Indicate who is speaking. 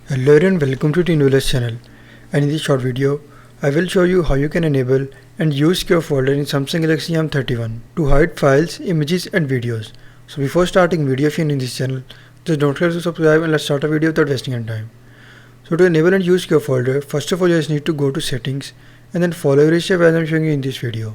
Speaker 1: Hello and welcome to TNewLess channel, and in this short video I will show you how you can enable and use secure folder in Samsung Galaxy M31 to hide files, images and videos. So before starting video, if you are new in this channel, just don't forget to subscribe and let's start a video without wasting any time. So to enable and use secure folder, first of all you just need to go to settings and then follow every step as I am showing you in this video.